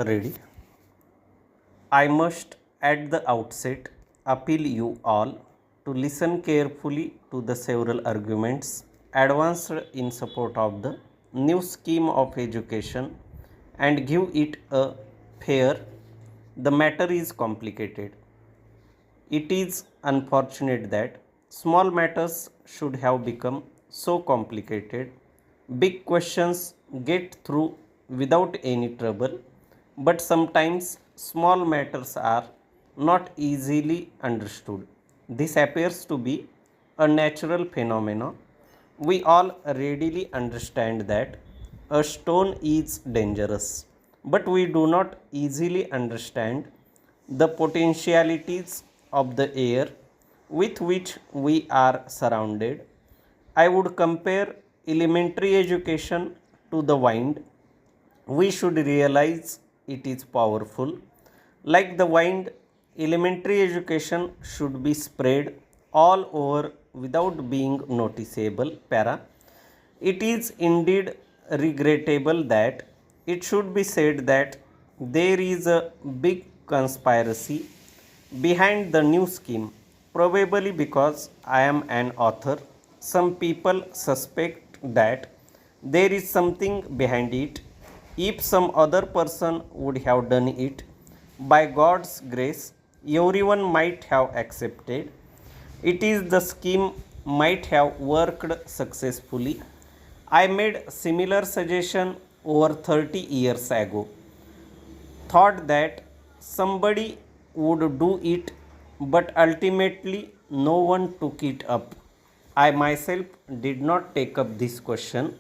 Ready? I must at the outset appeal you all to listen carefully to the several arguments advanced in support of the new scheme of education and give it a fair. The matter is complicated. It is unfortunate that small matters should have become so complicated. Big questions get through without any trouble, but sometimes small matters are not easily understood. This appears to be a natural phenomenon. We all readily understand that a stone is dangerous, but we do not easily understand the potentialities of the air with which we are surrounded. I would compare elementary education to the wind. We should realize it is powerful. Like the wind, elementary education should be spread all over without being noticeable. Para. It is indeed regrettable that it should be said that there is a big conspiracy behind the new scheme, probably because I am an author. Some people suspect that there is something behind it. If some other person would have done it, by God's grace, everyone might have accepted. It is the scheme might have worked successfully. I made similar suggestion over 30 years ago. Thought that somebody would do it, but ultimately no one took it up. I myself did not take up this question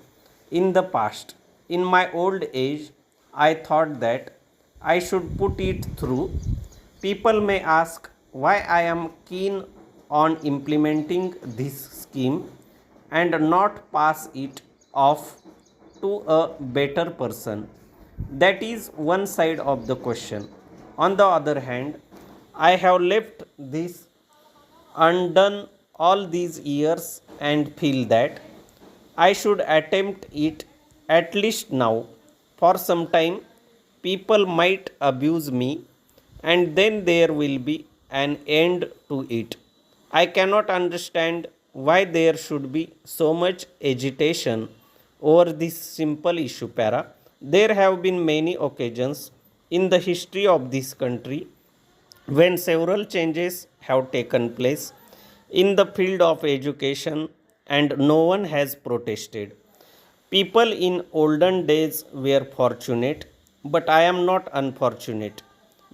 in the past. In my old age, I thought that I should put it through. People may ask why I am keen on implementing this scheme and not pass it off to a better person. That is one side of the question. On the other hand, I have left this undone all these years and feel that I should attempt it at least now. For some time, people might abuse me, and then there will be an end to it. I cannot understand why there should be so much agitation over this simple issue. Para. There have been many occasions in the history of this country when several changes have taken place in the field of education and no one has protested. People in olden days were fortunate, but I am not unfortunate.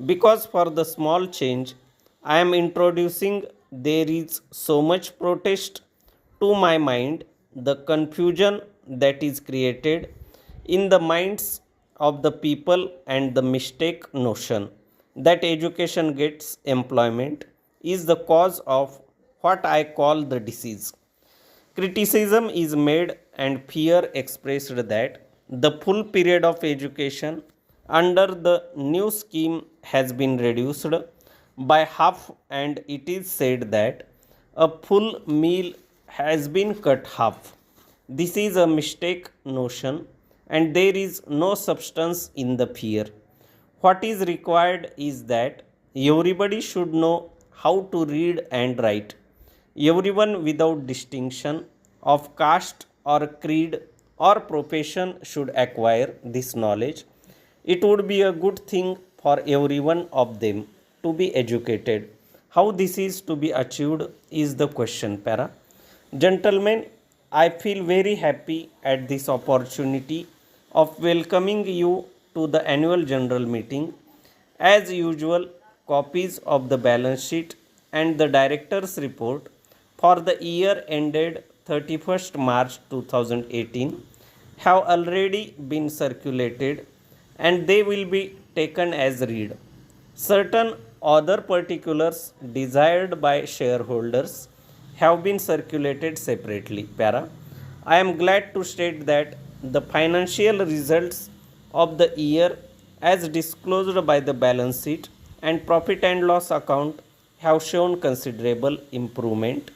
Because for the small change I am introducing, there is so much protest. To my mind, the confusion that is created in the minds of the people and the mistake notion that education gets employment is the cause of what I call the disease. Criticism is made and fear expressed that the full period of education under the new scheme has been reduced by half, and it is said that a full meal has been cut half. This is a mistake notion, and there is no substance in the fear. What is required is that everybody should know how to read and write. Everyone without distinction of caste or creed or profession should acquire this knowledge. It would be a good thing for every one of them to be educated. How this is to be achieved is the question. Para. Gentlemen, I feel very happy at this opportunity of welcoming you to the annual general meeting. As usual, copies of the balance sheet and the director's report for the year ended 31st March 2018 have already been circulated and they will be taken as read. Certain other particulars desired by shareholders have been circulated separately. Para. I am glad to state that the financial results of the year as disclosed by the balance sheet and profit and loss account have shown considerable improvement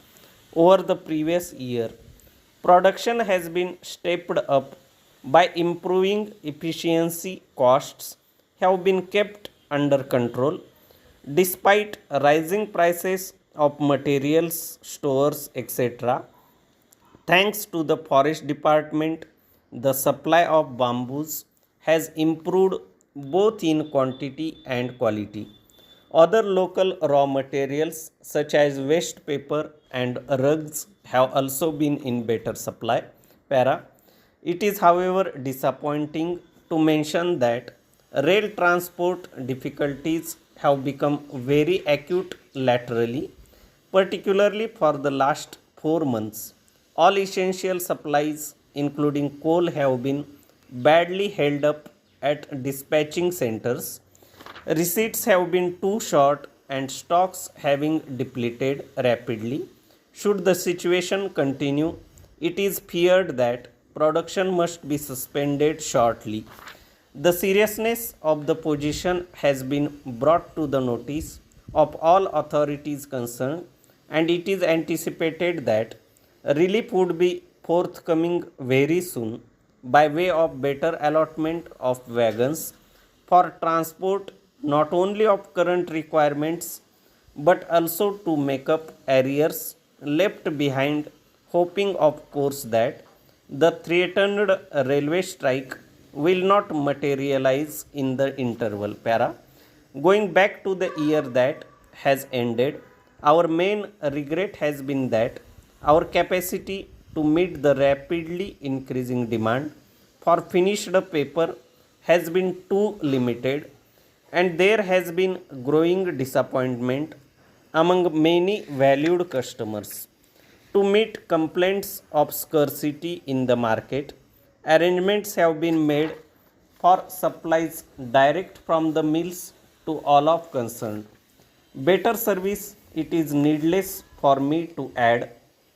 over the previous year. Production has been stepped up by improving efficiency costs have been kept under control despite rising prices of materials, stores, etc. Thanks to the forest department, the supply of bamboos has improved both in quantity and quality. Other local raw materials such as waste paper and rugs have also been in better supply. Para. It is, however, disappointing to mention that rail transport difficulties have become very acute laterally, particularly for the last 4 months. All essential supplies, including coal, have been badly held up at dispatching centers. Receipts have been too short and stocks having depleted rapidly. Should the situation continue, it is feared that production must be suspended shortly. The seriousness of the position has been brought to the notice of all authorities concerned, and it is anticipated that relief would be forthcoming very soon by way of better allotment of wagons for transport not only of current requirements but also to make up arrears left behind, hoping of course that the threatened railway strike will not materialize in the interval. Para. Going back to the year that has ended, our main regret has been that our capacity to meet the rapidly increasing demand for finished paper has been too limited, and there has been growing disappointment among many valued customers. To meet complaints of scarcity in the market, arrangements have been made for supplies direct from the mills to all of concerned. Better service, it is needless for me to add,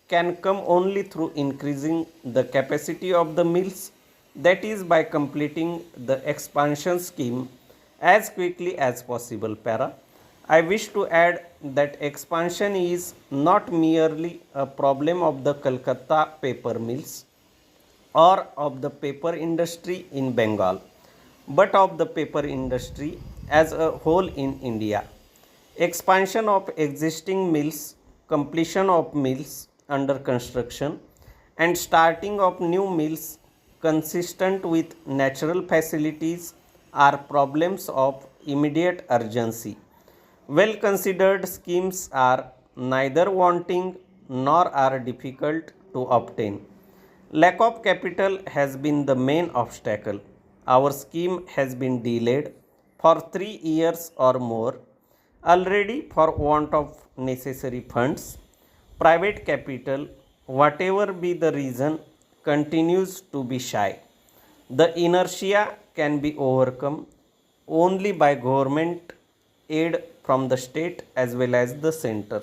can come only through increasing the capacity of the mills, that is, by completing the expansion scheme as quickly as possible. Para. I wish to add that expansion is not merely a problem of the Calcutta paper mills or of the paper industry in Bengal, but of the paper industry as a whole in India. Expansion of existing mills, completion of mills under construction, and starting of new mills consistent with natural facilities are problems of immediate urgency. Well considered schemes are neither wanting nor are difficult to obtain. Lack of capital has been the main obstacle. Our scheme has been delayed for 3 years or more already for want of necessary funds. Private capital, whatever be the reason, continues to be shy. The inertia can be overcome only by government aid from the state as well as the center.